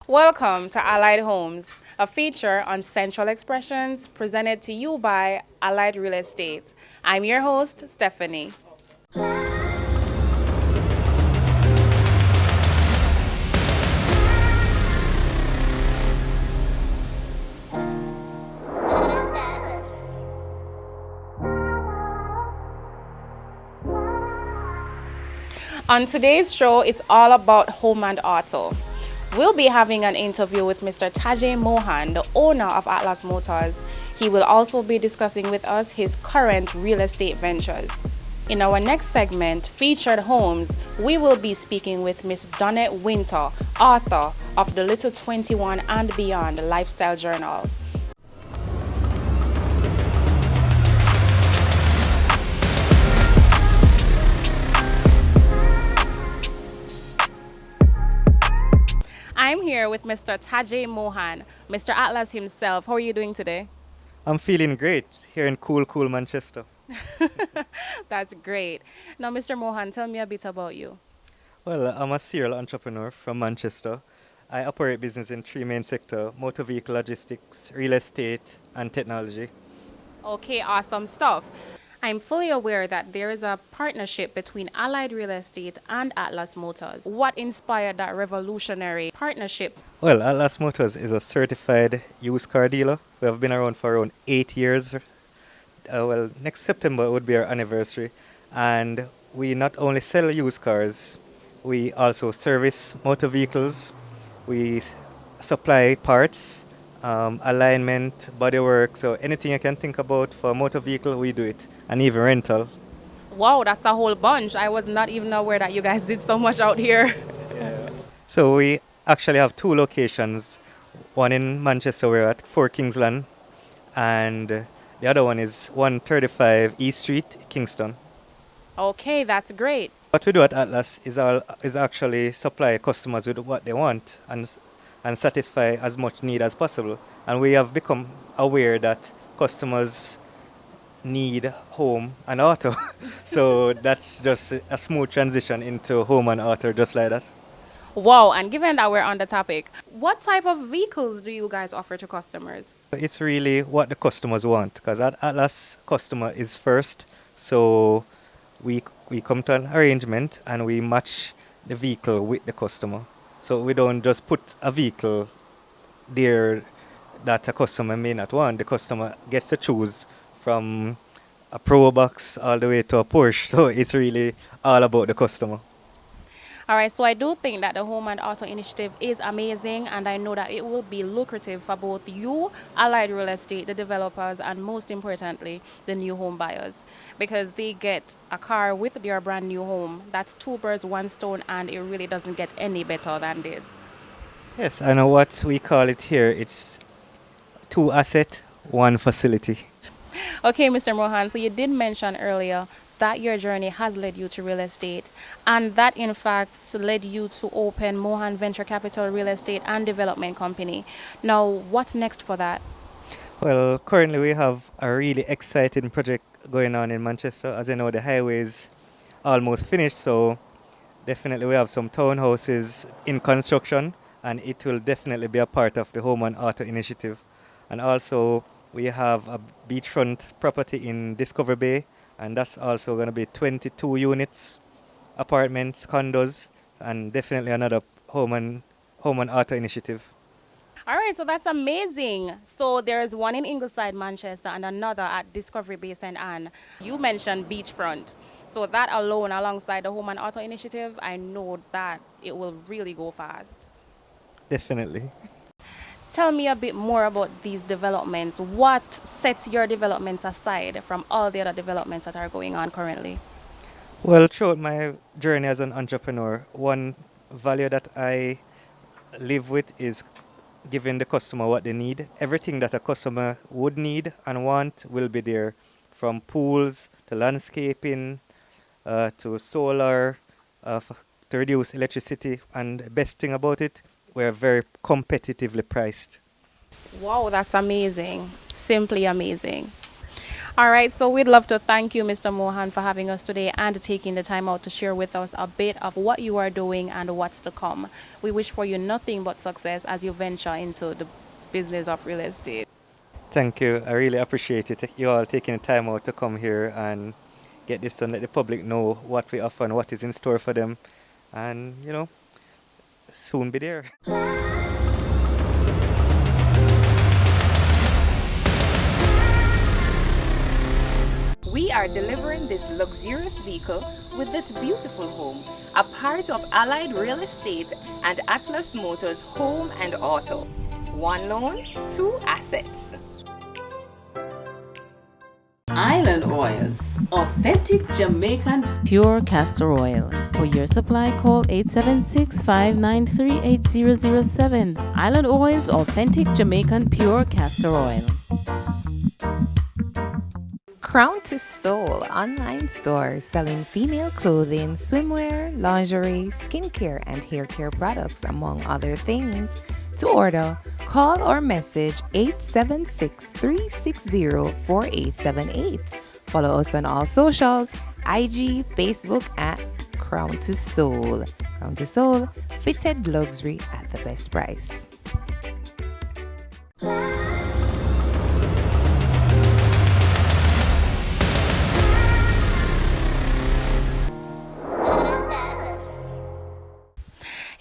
Welcome to Allied Homes, a feature on Central Expressions presented to you by Allied Real Estate. I'm your host, Stephanie. On today's show, it's all about home and auto. We'll be having an interview with Mr. Tajay Mohan, the owner of Atlas Motors. He will also be discussing with us his current real estate ventures. In our next segment, Featured Homes, we will be speaking with Miss Donette Wynter, author of the Little 21 and Beyond Lifestyle Journal. I'm here with Mr. Tajay Mohan, Mr. Atlas himself. How are you doing today? I'm feeling great here in cool Manchester. That's great. Now, Mr. Mohan, tell me a bit about you. Well, I'm a serial entrepreneur from Manchester. I operate business in three main sectors: motor vehicle logistics, real estate, and technology. Okay, awesome stuff. I'm fully aware that there is a partnership between Allied Real Estate and Atlas Motors. What inspired that revolutionary partnership? Well, Atlas Motors is a certified used car dealer. We have been around for around 8 years. Next September would be our anniversary. And we not only sell used cars, we also service motor vehicles. We supply parts, alignment, bodywork. So anything you can think about for a motor vehicle, we do it. And even rental. Wow, that's a whole bunch. I was not even aware that you guys did so much out here. Yeah. So we actually have two locations. One in Manchester, we're at 4 Kingsland, and the other one is 135 East Street, Kingston. Okay, that's great. What we do at Atlas is actually supply customers with what they want and satisfy as much need as possible. And we have become aware that customers need home and auto. So that's just a smooth transition into home and auto, just like that. Wow, and given that we're on the topic, what type of vehicles do you guys offer to customers? It's really what the customers want, because at Atlas, customer is first. So we come to an arrangement and we match the vehicle with the customer. So we don't just put a vehicle there that a customer may not want. The customer gets to choose from a Pro Box all the way to a Porsche. So it's really all about the customer. All right, so I do think that the Home and Auto Initiative is amazing, and I know that it will be lucrative for both you, Allied Real Estate, the developers, and most importantly, the new home buyers, because they get a car with their brand new home. That's two birds, one stone, and it really doesn't get any better than this. Yes, I know what we call it here. It's 2 asset, 1 facility. Okay, Mr. Mohan, so you did mention earlier that your journey has led you to real estate, and that in fact led you to open Mohan Venture Capital Real Estate and Development Company. Now, what's next for that? Well, currently we have a really exciting project going on in Manchester. As you know, the highway is almost finished, so definitely we have some townhouses in construction, and it will definitely be a part of the Home and Auto Initiative. And also we have a beachfront property in Discovery Bay, and that's also going to be 22 units, apartments, condos, and definitely another home and auto initiative. All right, so that's amazing. So there's one in Ingleside, Manchester, and another at Discovery Bay St. Anne. You mentioned beachfront. So that alone, alongside the Home and Auto Initiative, I know that it will really go fast. Definitely. Tell me a bit more about these developments. What sets your developments aside from all the other developments that are going on currently? Well, throughout my journey as an entrepreneur, one value that I live with is giving the customer what they need. Everything that a customer would need and want will be there, from pools to landscaping to solar to reduce electricity. And the best thing about it, we're very competitively priced. Wow, that's amazing. Simply amazing. All right, so we'd love to thank you, Mr. Mohan, for having us today and taking the time out to share with us a bit of what you are doing and what's to come. We wish for you nothing but success as you venture into the business of real estate. Thank you. I really appreciate it. You all taking the time out to come here and get this done. Let the public know what we offer and what is in store for them. And, soon be there. We are delivering this luxurious vehicle with this beautiful home, a part of Allied Real Estate and Atlas Motors Home and Auto. One loan, two assets. Island Oils, authentic Jamaican pure castor oil. For your supply, call 876-593-8007. Island Oils, authentic Jamaican pure castor oil. Crown to Soul online store selling female clothing, swimwear, lingerie, skincare, and hair care products, among other things. To order, call or message 876-360-4878. Follow us on all socials, IG, Facebook at Crown to Soul. Crown to Soul, fitted luxury at the best price.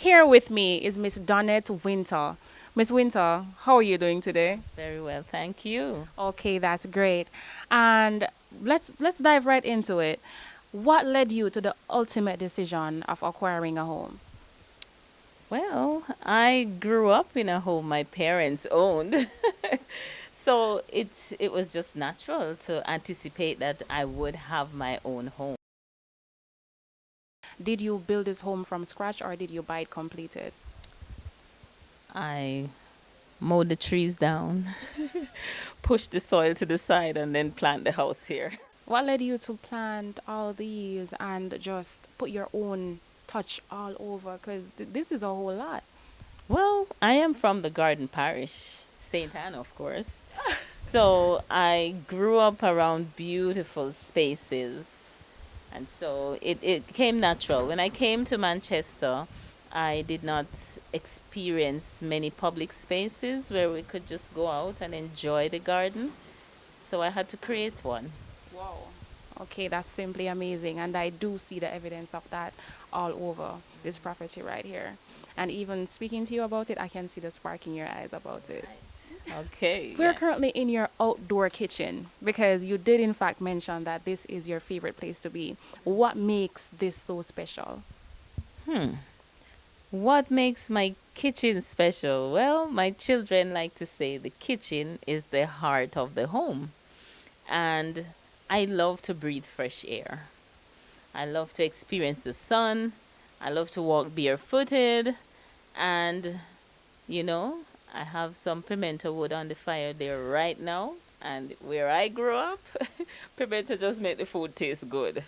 Here with me is Miss Donette Wynter. Miss Wynter, how are you doing today? Very well, thank you. Okay, that's great. And let's dive right into it. What led you to the ultimate decision of acquiring a home? Well, I grew up in a home my parents owned. So it was just natural to anticipate that I would have my own home. Did you build this home from scratch or did you buy it completed? I mowed the trees down, pushed the soil to the side, and then plant the house here. What led you to plant all these and just put your own touch all over? Because this is a whole lot. Well, I am from the Garden Parish, St. Anne, of course. So I grew up around beautiful spaces. And so it came natural. When I came to Manchester, I did not experience many public spaces where we could just go out and enjoy the garden. So I had to create one. Wow. Okay, that's simply amazing. And I do see the evidence of that all over this property right here. And even speaking to you about it, I can see the spark in your eyes about it. Okay. We're yeah. currently in your outdoor kitchen because you did in fact mention that this is your favorite place to be. What makes this so special? What makes my kitchen special? Well, my children like to say the kitchen is the heart of the home. And I love to breathe fresh air. I love to experience the sun. I love to walk barefooted. And, I have some pimento wood on the fire there right now. And where I grew up, pimento just make the food taste good.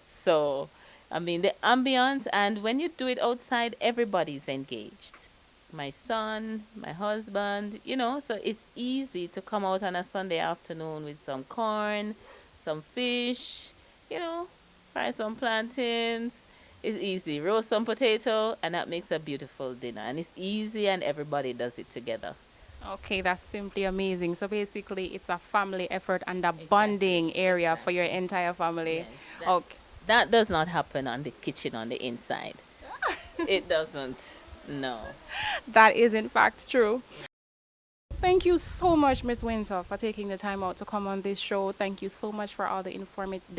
So, the ambience, and when you do it outside, everybody's engaged. My son, my husband, so it's easy to come out on a Sunday afternoon with some corn, some fish, fry some plantains. It's easy. Roast some potato, and that makes a beautiful dinner. And it's easy, and everybody does it together. Okay, that's simply amazing. So basically, it's a family effort and a bonding area for your entire family. Yes, Okay. that does not happen on the kitchen on the inside. It doesn't. No. That is in fact true. Thank you so much, Miss Wynter, for taking the time out to come on this show. Thank you so much for all the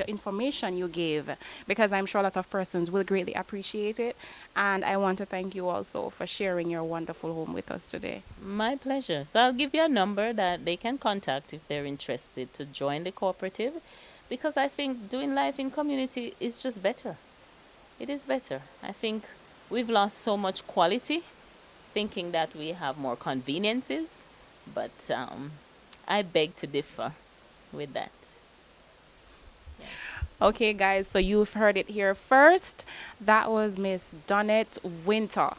information you gave, because I'm sure a lot of persons will greatly appreciate it. And I want to thank you also for sharing your wonderful home with us today. My pleasure. So I'll give you a number that they can contact if they're interested to join the cooperative, because I think doing life in community is just better. It is better. I think we've lost so much quality thinking that we have more conveniences, but I beg to differ with that. Okay, guys, so you've heard it here first. That was Miss Donette Wynter.